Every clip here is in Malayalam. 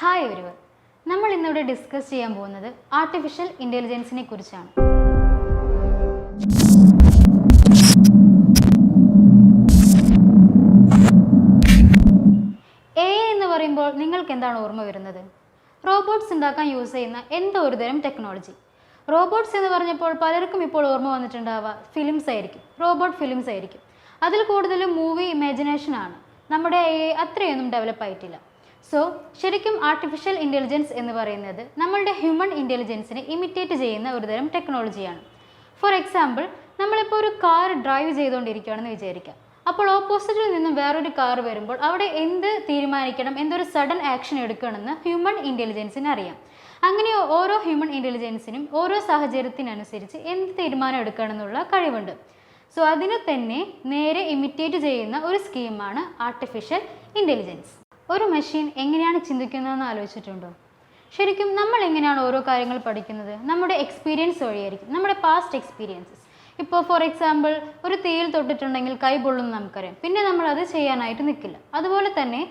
ഹായ് എവരിവൺ, നമ്മൾ ഇന്നിവിടെ ഡിസ്കസ് ചെയ്യാൻ പോകുന്നത് ആർട്ടിഫിഷ്യൽ ഇൻ്റലിജൻസിനെ കുറിച്ചാണ്. AI എന്ന് പറയുമ്പോൾ നിങ്ങൾക്ക് എന്താണ് ഓർമ്മ വരുന്നത്? റോബോട്ട്സ് ഉണ്ടാക്കാൻ യൂസ് ചെയ്യുന്ന എന്തോ ഒരു തരം ടെക്നോളജി. റോബോട്ട്സ് എന്ന് പറഞ്ഞപ്പോൾ പലർക്കും ഇപ്പോൾ ഓർമ്മ വന്നിട്ടുണ്ടാവുക ഫിലിംസ് ആയിരിക്കും, റോബോട്ട് ഫിലിംസ് ആയിരിക്കും. അതിൽ കൂടുതലും മൂവി ഇമാജിനേഷൻ ആണ്. നമ്മുടെ AI അത്രയൊന്നും ഡെവലപ്പ് ആയിട്ടില്ല. സോ ശരിക്കും ആർട്ടിഫിഷ്യൽ ഇൻ്റലിജൻസ് എന്ന് പറയുന്നത് നമ്മളുടെ ഹ്യൂമൻ ഇൻ്റലിജൻസിനെ ഇമിറ്റേറ്റ് ചെയ്യുന്ന ഒരു തരം ടെക്നോളജിയാണ്. ഫോർ എക്സാമ്പിൾ, നമ്മളിപ്പോൾ ഒരു കാർ ഡ്രൈവ് ചെയ്തുകൊണ്ടിരിക്കുകയാണെന്ന് വിചാരിക്കാം. അപ്പോൾ ഓപ്പോസിറ്റിൽ നിന്നും വേറൊരു കാർ വരുമ്പോൾ അവിടെ എന്ത് തീരുമാനിക്കണം, എന്തൊരു സഡൻ ആക്ഷൻ എടുക്കണമെന്ന് ഹ്യൂമൻ ഇൻ്റലിജൻസിന് അറിയാം. അങ്ങനെ ഓരോ ഹ്യൂമൻ ഇൻ്റലിജൻസിനും ഓരോ സാഹചര്യത്തിനനുസരിച്ച് എന്ത് തീരുമാനം എടുക്കണം എന്നുള്ള കഴിവുണ്ട്. സോ അതിനെ തന്നെ നേരെ ഇമിറ്റേറ്റ് ചെയ്യുന്ന ഒരു സ്കീമാണ് ആർട്ടിഫിഷ്യൽ ഇൻ്റലിജൻസ്. ഒരു മെഷീൻ എങ്ങനെയാണ് ചിന്തിക്കുന്നതെന്ന് ആലോചിച്ചിട്ടുണ്ടോ? ശരിക്കും നമ്മൾ എങ്ങനെയാണ് ഓരോ കാര്യങ്ങൾ പഠിക്കുന്നത്? നമ്മുടെ എക്സ്പീരിയൻസ് വഴിയായിരിക്കും, നമ്മുടെ പാസ്റ്റ് എക്സ്പീരിയൻസസ്. ഇപ്പോൾ ഫോർ എക്സാമ്പിൾ, ഒരു തീയിൽ തൊട്ടിട്ടുണ്ടെങ്കിൽ കൈ പൊള്ളുമെന്ന് നമുക്കറിയാം, പിന്നെ നമ്മൾ അത് ചെയ്യാനായിട്ട് നിൽക്കില്ല. അതുപോലെ തന്നെ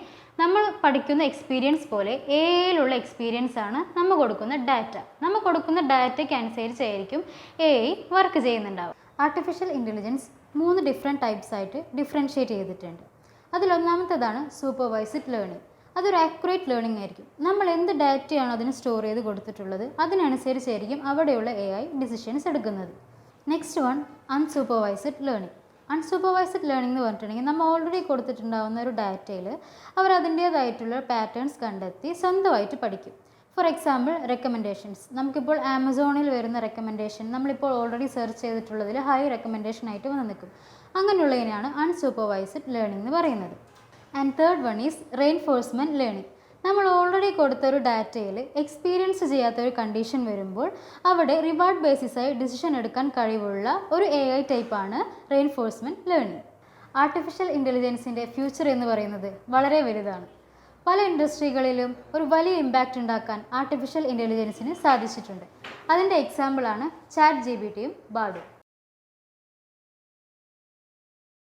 നമ്മൾ പഠിക്കുന്ന എക്സ്പീരിയൻസ് പോലെ AIയിലുള്ള എക്സ്പീരിയൻസ് ആണ് നമ്മൾ കൊടുക്കുന്ന ഡാറ്റ. നമ്മൾ കൊടുക്കുന്ന ഡാറ്റയ്ക്ക് അനുസരിച്ചായിരിക്കും AI വർക്ക് ചെയ്യുന്നുണ്ടാവുക. ആർട്ടിഫിഷ്യൽ ഇൻ്റലിജൻസ് 3 ഡിഫറെൻറ്റ് ടൈപ്സ് ആയിട്ട് ഡിഫറൻഷ്യേറ്റ് ചെയ്തിട്ടുണ്ട്. അതിലൊന്നാമത്തേതാണ് സൂപ്പർവൈസ്ഡ് ലേണിംഗ്. അതൊരു ആക്യുറേറ്റ് ലേണിംഗ് ആയിരിക്കും. നമ്മൾ എന്ത് ഡാറ്റയാണോ അതിന് സ്റ്റോർ ചെയ്ത് കൊടുത്തിട്ടുള്ളത് അതിനനുസരിച്ചായിരിക്കും അവിടെയുള്ള AI ഡിസിഷൻസ് എടുക്കുന്നത്. Next one, unsupervised learning. Unsupervised learning എന്ന് പറഞ്ഞിട്ടുണ്ടെങ്കിൽ നമ്മൾ ഓൾറെഡി കൊടുത്തിട്ടുണ്ടാകുന്ന ഒരു ഡാറ്റയിൽ അവർ അതിൻ്റേതായിട്ടുള്ള പാറ്റേൺസ് കണ്ടെത്തി സ്വന്തമായിട്ട് പഠിക്കും. For example, recommendations. നമുക്കിപ്പോൾ ആമസോണിൽ വരുന്ന റെക്കമെൻഡേഷൻ നമ്മളിപ്പോൾ ഓൾറെഡി സെർച്ച് ചെയ്തിട്ടുള്ളതിൽ ഹൈ റെക്കമെൻഡേഷൻ ആയിട്ട് വന്ന് നിൽക്കും. അങ്ങനെയുള്ളതിനാണ് അൺസൂപ്പർവൈസ്ഡ് ലേണിംഗ് എന്ന് പറയുന്നത്. And third one is reinforcement learning. നമ്മൾ ഓൾറെഡി കൊടുത്ത ഒരു ഡാറ്റയിൽ എക്സ്പീരിയൻസ് ചെയ്യാത്ത ഒരു കണ്ടീഷൻ വരുമ്പോൾ അവിടെ റിവാർഡ് ബേസിസായി ഡിസിഷൻ എടുക്കാൻ കഴിവുള്ള ഒരു AI ടൈപ്പാണ് റെയിൻഫോഴ്സ്മെൻറ്റ് ലേണിംഗ്. ആർട്ടിഫിഷ്യൽ ഇൻ്റലിജൻസിൻ്റെ ഫ്യൂച്ചർ എന്ന് പറയുന്നത് വളരെ വലുതാണ്. പല ഇൻഡസ്ട്രികളിലും ഒരു വലിയ ഇമ്പാക്റ്റ് ഉണ്ടാക്കാൻ ആർട്ടിഫിഷ്യൽ ഇൻ്റലിജൻസിന് സാധിച്ചിട്ടുണ്ട്. അതിൻ്റെ എക്സാമ്പിളാണ് ChatGPTയും ബാർഡും.